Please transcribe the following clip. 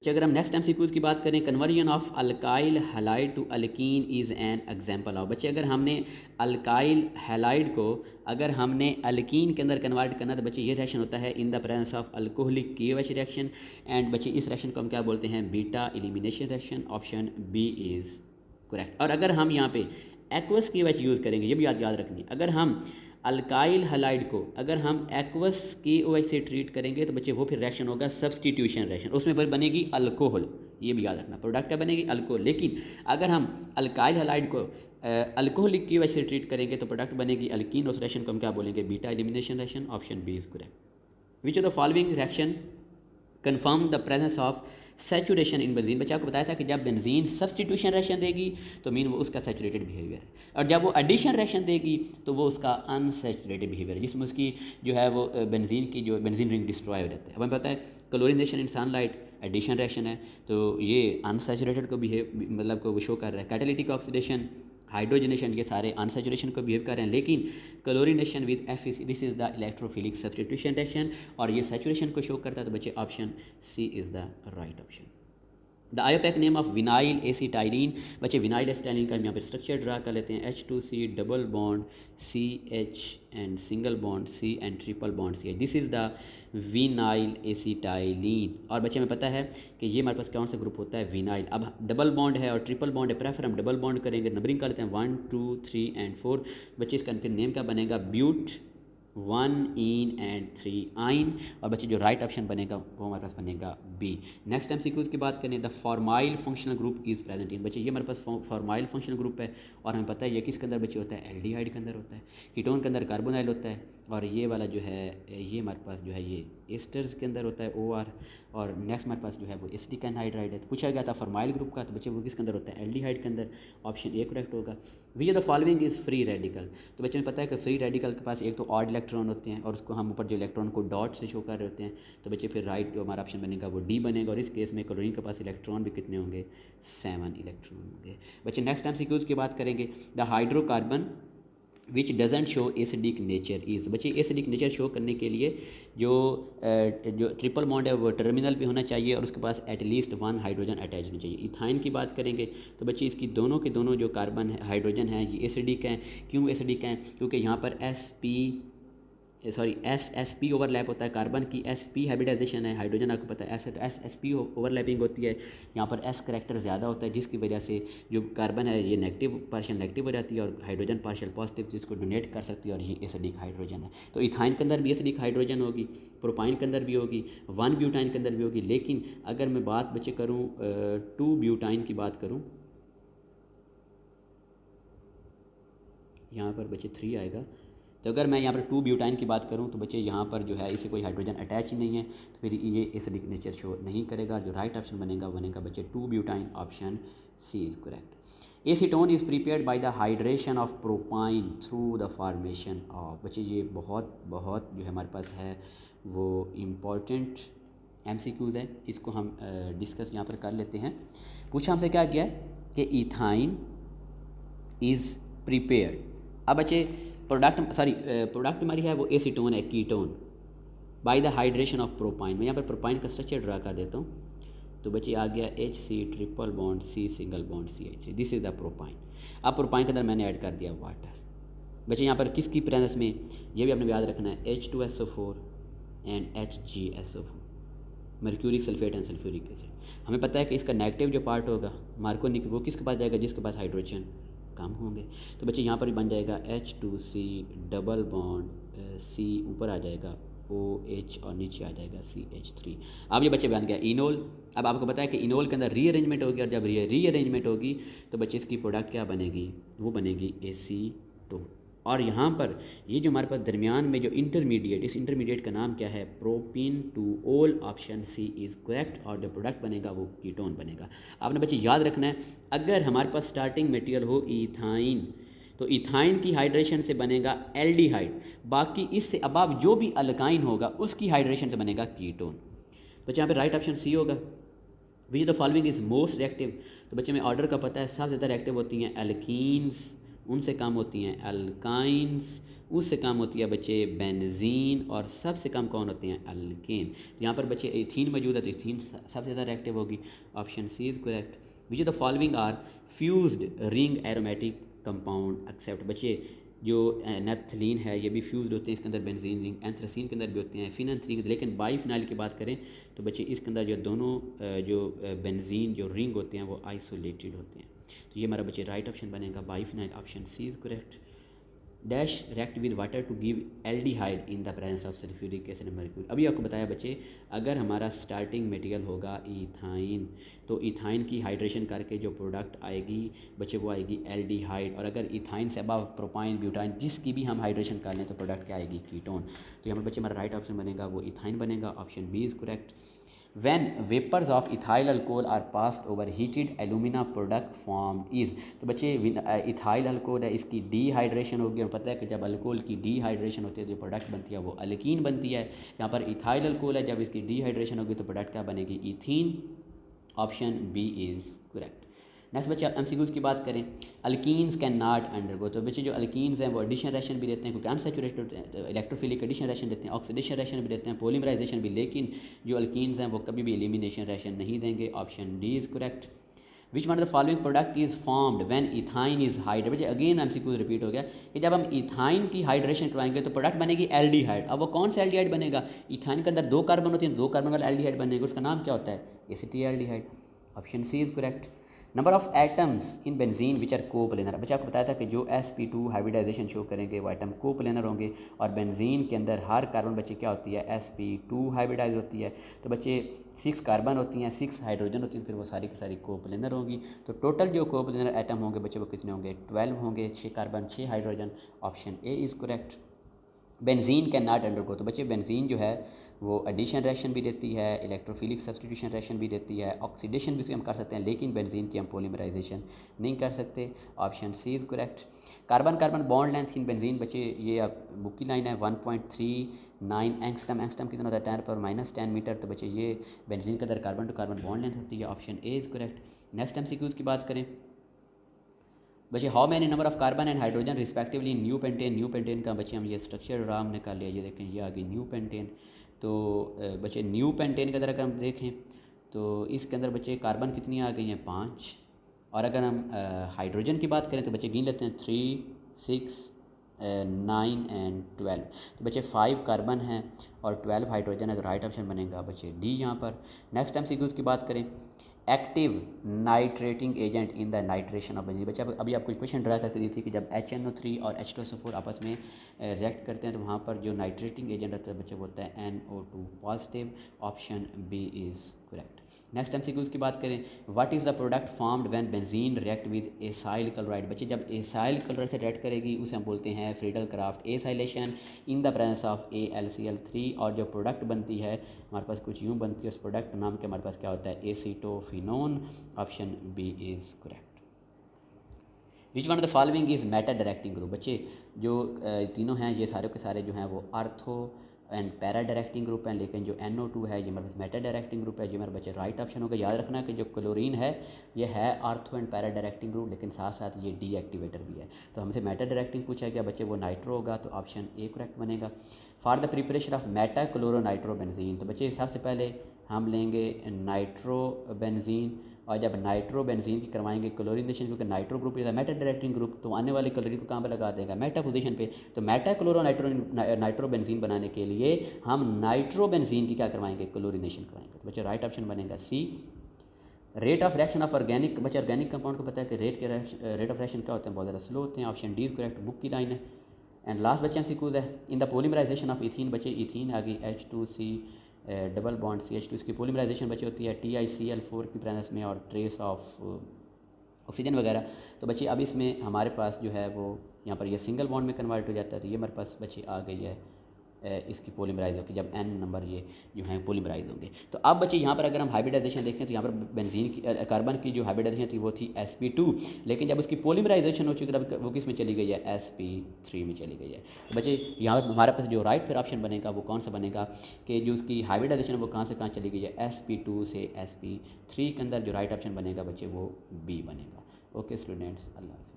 अगर हम next MCQs की बात करें, conversion of alkyl halide to alkene is an example of. बच्चे अगर हमने अल्काइल हैलाइड को अगर हमने अल्कीन के अंदर कन्वर्ट करना तो बच्चे ये रिएक्शन होता है in the presence of alcoholic KOH reaction. And बच्चे इस रिएक्शन को हम क्या बोलते हैं, beta elimination reaction. Option B is correct. और अगर हम यहाँ पे एक्वस KOH यूज़ करेंगे, ये भी याद रखनी, अगर हम अल्काइल हैलाइड को अगर हम एक्वस KOH से ट्रीट करेंगे तो बच्चे वो फिर रिएक्शन होगा सब्सटीट्यूशन रिएक्शन, उसमें फिर बनेगी अल्कोहल। ये भी याद रखना, प्रोडक्ट क्या बनेगी, अल्कोहल। लेकिन अगर हम अल्काइल हैलाइड को अल्कोहलिक KOH से ट्रीट करेंगे तो प्रोडक्ट बनेगी अल्कीन। उस रिएक्शन को हम क्या बोलेंगे, beta elimination reaction. Option B is correct. Which of the following reaction confirm the presence of saturation in benzene. बच्चे आपको बताया था कि जब बेंजीन सब्सटीट्यूशन रिएक्शन देगी तो मीन वो उसका सैचुरेटेड बिहेवियर है, और जब वो एडिशन रिएक्शन देगी तो वो उसका अनसैचुरेटेड बिहेवियर है, जिसमें उसकी जो है वो बेंजीन की जो बेंजीन रिंग डिस्ट्रॉय हो जाता है। अब हमें पता है chlorination in sunlight addition reaction है, तो ये अनसैचुरेटेड को बिहेव मतलब को शो कर रहा है। कैटालिटिक ऑक्सीडेशन, हाइड्रोजनेशन, ये सारे अनसैचुरेशन को बिहेव कर रहे हैं। लेकिन chlorination with FeC, this is the electrophilic substitution reaction, और ये सैचुरेशन को शो करता है। तो बच्चे option C is the right option. The IUPAC name of vinyl acetylene. बच्चे विनाइल एसिटाइलिन का हम यहाँ पर स्ट्रक्चर ड्रा कर लेते हैं। H2C double bond CH and single bond C and triple bond CH। This is the vinyl acetylene. और बच्चे हमें पता है कि ये हमारे पास कौन सा ग्रुप होता है, विनाइल। अब डबल बॉन्ड है और ट्रिपल बॉन्ड है, प्रेफर हम डबल बॉन्ड करेंगे। नंबरिंग कर लेते हैं 1 2 3 एंड 4। बच्चे इसका फिर नेम क्या बनेगा, ब्यूट 1 इन एंड 3 आइन। और बच्चे जो राइट ऑप्शन बनेगा वो हमारे पास बनेगा बी। नेक्स्ट एमसीक्यूज की बात करें, the formyl functional group is present in. बच्चे ये हमारे पास फॉर्माइल फंक्शनल ग्रुप है, और हमें पता है ये किसके अंदर बच्चे होता है, एल्डिहाइड के अंदर होता है। कीटोन के अंदर कार्बोनाइल होता है, और ये वाला जो है ये हमारे पास जो है ये एस्टर्स के अंदर होता है OR। और नेक्स्ट हमारे पास जो है वो एसिटिक एनहाइड्राइड है। तो पूछा गया था फॉर्माइल ग्रुप का, तो बच्चे वो किसके अंदर होता है, एल्डिहाइड के अंदर। ऑप्शन ए करेक्ट होगा। विच of the following is free radical. तो बच्चे में पता है कि फ्री रेडिकल के पास एक तो ऑड इलेक्ट्रॉन होते हैं, और उसको हम ऊपर जो इलेक्ट्रॉन को डॉट से शो कर रहे होते हैं। तो बच्चे फिर राइट जो हमारा ऑप्शन बनेगा वो डी बनेगा। और इस केस में क्लोरीन के पास इलेक्ट्रॉन भी कितने होंगे, 7 इलेक्ट्रॉन होंगे। बच्चे नेक्स्ट एमसीक्यूज की बात करेंगे, the hydrocarbon which doesn't show acidic nature is. बच्चे एसिडिक नेचर शो करने के लिए जो ट्रिपल बॉन्ड है वो टर्मिनल पे होना चाहिए, और उसके पास एटलीस्ट 1 हाइड्रोजन अटैच होना चाहिए। इथाइन की बात करेंगे तो बच्चे इसकी दोनों के दोनों जो कार्बन है हाइड्रोजन हैं ये एसिडिक हैं। क्यों एसिडिक हैं, क्योंकि यहाँ पर SSP ओवरलैप होता है, कार्बन की SP हाइब्रिडाइजेशन है, हाइड्रोजन आपको पता है SSP ओवरलैपिंग होती है। यहाँ पर S करेक्टर ज़्यादा होता है, जिसकी वजह से जो कार्बन है ये नेगेटिव पार्शियल नेगेटिव हो जाती है, और हाइड्रोजन पार्शियल पॉजिटिव जिसको डोनेट कर सकती है, और ये एसिडिक हाइड्रोजन है। तो इथाइन के अंदर भी एसिडिक हाइड्रोजन होगी, प्रोपाइन के अंदर भी होगी, 1 ब्यूटाइन के अंदर भी होगी। लेकिन अगर मैं बात बच्चे करूँ 2 ब्यूटाइन की बात करूँ, यहाँ पर बच्चे 3 आएगा। तो अगर मैं यहाँ पर 2 ब्यूटाइन की बात करूँ तो बच्चे यहाँ पर जो है इसे कोई हाइड्रोजन अटैच ही नहीं है, तो फिर ये एसिडिक नेचर शो नहीं करेगा। जो राइट ऑप्शन बनेगा बच्चे 2 butyne. Option C is correct. Acetone is prepared by the hydration of propyne through the formation of. बच्चे ये बहुत जो है हमारे पास है वो इम्पॉर्टेंट MCQs है, इसको हम डिस्कस यहाँ पर कर लेते हैं। पूछा हमसे क्या किया कि इथाइन इज़ प्रिपेयर्ड। अब बच्चे प्रोडक्ट हमारी है वो एसीटोन है, ketone, bye the hydration of propyne. मैं यहाँ पर प्रोपाइन का स्ट्रक्चर ड्रा कर देता हूँ। तो बच्चे आ गया HC triple bond C single bond CH, this is the propyne. अब प्रोपाइन के अंदर मैंने ऐड कर दिया वाटर। बच्चे यहाँ पर किसकी प्रेजेंस में, ये भी आपने याद रखना है, H2SO4 and HgSO4, mercuric sulphate and sulphuric acid. हमें पता है कि इसका नेगेटिव जो पार्ट होगा मार्कोनिक, वो किसके पास जाएगा, जिसके पास हाइड्रोजन कम होंगे। तो बच्चे यहाँ पर भी बन जाएगा H2C डबल बॉन्ड C, ऊपर आ जाएगा OH और नीचे आ जाएगा CH3। अब ये बच्चे बन गया इनोल। अब आपको पता है कि इनोल के अंदर रीअरेंजमेंट होगी, और जब रीअरेंजमेंट होगी तो बच्चे इसकी प्रोडक्ट क्या बनेगी, वो बनेगी एसीटोन। और यहाँ पर ये जो हमारे पास दरमियान में जो इंटरमीडिएट, इस इंटरमीडिएट का नाम क्या है, propyne two ol. Option C is correct. और जो प्रोडक्ट बनेगा वो कीटोन बनेगा। आपने बच्चे याद रखना है, अगर हमारे पास स्टार्टिंग मटेरियल हो इथाइन तो इथाइन की हाइड्रेशन से बनेगा एल्डिहाइड, बाकी इससे अबव जो भी अल्काइन होगा उसकी हाइड्रेशन से बनेगा कीटोन। बच्चे यहाँ पे राइट ऑप्शन सी होगा। विच the following is most reactive. तो बच्चे में ऑर्डर का पता है, सबसे ज़्यादा रिएक्टिव होती हैं एल्कीन्स, उनसे कम होती हैं अल्काइंस, उससे कम होती है बच्चे बेंजीन, और सबसे कम कौन होते हैं अल्केन। तो यहाँ पर बच्चे इथीन मौजूद है, तो इथीन सबसे ज़्यादा रिएक्टिव होगी, option C is correct. Which the following are fused ring aromatic compound except. बच्चे जो नेप्थलीन है ये भी फ्यूज्ड होते हैं, इसके अंदर बेंजीन रिंग, एंथ्रासीन के अंदर भी होते हैं, फिनांथ्रीन, लेकिन बाईफिनाइल की बात करें तो बच्चे इसके अंदर जो दोनों जो बेंजीन जो रिंग होते हैं वो आइसोलेटेड होते हैं। तो ये हमारा बच्चे राइट ऑप्शन बनेगा biphenyl, option C is correct. Dash react with water to give aldehyde in the presence of sulphuric acid and mercury. अभी आपको बताया बच्चे, अगर हमारा स्टार्टिंग मटेरियल होगा इथाइन, तो इथाइन की हाइड्रेशन करके जो प्रोडक्ट आएगी बच्चे वो आएगी एल्डिहाइड, और अगर इथाइन से अबव प्रोपाइन ब्यूटाइन जिसकी भी हम हाइड्रेशन कर लें तो प्रोडक्ट क्या आएगी कीटोन। तो यहाँ पर बच्चे हमारा राइट ऑप्शन बनेगा वो इथाइन बनेगा, option B is correct. When vapors of ethyl alcohol are passed over heated alumina product formed is। तो बच्चे इथाइल अल्कोहल है, इसकी डीहाइड्रेशन होगी, और पता है कि जब अल्कोहल की डीहाइड्रेशन होती है तो जो प्रोडक्ट बनती है वो अल्कीन बनती है। यहाँ पर इथाइल अल्कोहल है, जब इसकी डीहाइड्रेशन होगी तो प्रोडक्ट क्या बनेगी ethene, option B is correct. Next बच्चे एमसीक्यूज की बात करें, अल्कीन्स कैन नॉट अंडरगो। तो बच्चे जो अल्कीन्स हैं वो एडिशन रिएक्शन भी देते हैं, क्योंकि अनसैचुरेटेड इलेक्ट्रोफिलिक एडिशन रिएक्शन देते हैं, ऑक्सीडेशन रिएक्शन भी देते हैं, पॉलीमराइजेशन भी, लेकिन जो अल्कीन्स हैं वो कभी भी एलिमिनेशन रिएक्शन नहीं देंगे, option D is correct. Which one of the following product is formed when ethyne is hydrate. बच्चे अगेन एमसीक्यू रिपीट हो गया कि जब हम इथाइन की हाइड्रेशन करवाएंगे तो प्रोडक्ट बनेगी एल्डिहाइड। अब वो कौन सा एल्डिहाइड बनेगा, इथाइन के अंदर 2 कार्बन होती हैं, 2 कार्बन वाला एल्डिहाइड बनेगा, उसका नाम क्या होता है acetaldehyde, option C is correct. Number of atoms in benzene which are coplanar. बच्चे आपको बताया था कि जो sp2 हाइब्रिडाइजेशन शो करेंगे वो एटम कोप्लेनर होंगे, और बेंजीन के अंदर हर कार्बन बच्चे क्या होती है sp2 हाइब्रिडाइज होती है। तो बच्चे 6 कार्बन होती हैं, 6 हाइड्रोजन होती हैं, फिर वो सारी की सारी कोप्लेनर होंगी। तो टोटल जो कोप्लेनर एटम होंगे बच्चे वो कितने होंगे 12 होंगे, 6 carbon 6 hydrogen, option A is correct. Benzene can not undergo. तो बच्चे बेंजीन जो है वो एडिशन रिएक्शन भी देती है, इलेक्ट्रोफिलिक सब्सटीट्यूशन रिएक्शन भी देती है, ऑक्सीडेशन भी हम कर सकते हैं, लेकिन बेंजीन की हम पॉलीमराइजेशन नहीं कर सकते, option C is correct. Carbon carbon bond length in benzene बच्चे ये अब बुक की लाइन है 1.39 एंगस्ट्रम, एंगस्ट्रम कितना होता है 10⁻10 मीटर। तो बच्चे ये बेंजीन के अंदर carbon to carbon bond length होती है, option A is correct. Next MCQs की बात करें बच्चे, how many number of carbon and hydrogen respectively new pentane. New pentane का बच्चे हम ये स्ट्रक्चर आराम निकाल लिया, ये देखें ये आ गई न्यू पेंटेन। तो बच्चे न्यू पेंटेन के अंदर अगर हम देखें तो इसके अंदर बच्चे कार्बन कितनी आ गई हैं 5, और अगर हम हाइड्रोजन की बात करें तो बच्चे गिन लेते हैं 3, 6, 9 एंड 12। तो बच्चे 5 कार्बन हैं और 12 हाइड्रोजन है, तो राइट ऑप्शन बनेगा बच्चे डी यहाँ पर। नेक्स्ट एमसीक्यूज़ की बात करें, active nitrating agent in the nitration of benzene. बच्चे अभी आपको क्वेश्चन ड्रा करके दी थी कि जब HNO3 और H2SO4 आपस में रिएक्ट करते हैं तो वहाँ पर जो नाइट्रेटिंग एजेंट होता है बच्चे वो होता है NO2 positive, option B is correct. Next MCQs की बात करें, what is the product formed when benzene react with acyl chloride. बच्चे जब एसाइल क्लोराइड से रिएक्ट करेगी उसे हम बोलते हैं Friedel Crafts acylation in the presence of AlCl3, और जो प्रोडक्ट बनती है हमारे पास कुछ यूँ बनती है, उस प्रोडक्ट नाम के हमारे पास क्या होता है acetophenone, option B is correct. Which one of the following is meta directing group. बच्चे जो तीनों हैं ये सारे के सारे जो हैं वो ortho and para directing group हैं, लेकिन जो NO2 है ये हमारे पास मेटा डायरेक्टिंग ग्रुप है, जो हमारे बच्चे राइट ऑप्शन होगा। याद रखना कि जो क्लोरीन है ये है ortho and para directing group, लेकिन साथ साथ ये डीएक्टिवेटर भी है। तो हमसे मेटा डायरेक्टिंग पूछा गया बच्चे वो नाइट्रो होगा, तो ऑप्शन ए करेक्ट बनेगा। For the preparation of Meta chloro nitro benzene. तो बच्चे सबसे पहले हम लेंगे नाइट्रो बेंजीन, और जब नाइट्रो बेंजीन की करवाएंगे क्लोरीनेशन, क्योंकि nitro group is Meta directing group, तो आने वाले क्लोरीन को कहाँ पर लगा देगा मेटा पोजीशन पे। तो मेटा क्लोरो नाइट्रो बेंजीन बनाने के लिए हम नाइट्रो बेंजीन की क्या करवाएंगे क्लोरीनेशन करवाएंगे। तो बच्चे राइट ऑप्शन बनेगा C. Rate of reaction of organic, बच्चे ऑर्गेनिक कंपाउंड को पता है कि रेट ऑफ रिएक्शन क्या होते हैं बहुत ज़्यादा स्लो होते हैं, option D is correct, book की लाइन है। एंड लास्ट बच्चे एमसीक्यूज है, in the polymerisation of ethene. बच्चे इथीन आ गई H2C डबल बॉन्ड CH2, इसकी पॉलीमराइजेशन बच्चे होती है TiCl4 की प्रेजेंस में और ट्रेस ऑफ ऑक्सीजन वगैरह। तो बच्चे अब इसमें हमारे पास जो है वो यहाँ पर ये सिंगल बॉन्ड में कन्वर्ट हो जाता है, तो ये हमारे पास बच्चे आ गई है इसकी पॉलीमराइज होगी जब N नंबर ये जो है पॉलीमराइज होंगे। तो अब बच्चे यहाँ पर अगर हम हाइब्रिडाइजेशन देखें तो यहाँ पर बेंजीन की कार्बन की जो हाइब्रिडाइजेशन थी वो थी sp2, लेकिन जब उसकी पॉलीमराइजेशन हो चुकी तब वो किस में चली गई है sp3 में चली गई है। तो बच्चे यहाँ पर हमारे पास जो राइट फिर ऑप्शन बनेगा वो कौन सा बनेगा कि जो उसकी हाइब्रिडाइजेशन वो कहाँ से कहाँ चली गई है sp2 से sp3 के अंदर, जो राइट ऑप्शन बनेगा बच्चे वो बी बनेगा। ओके स्टूडेंट्स, अल्लाह।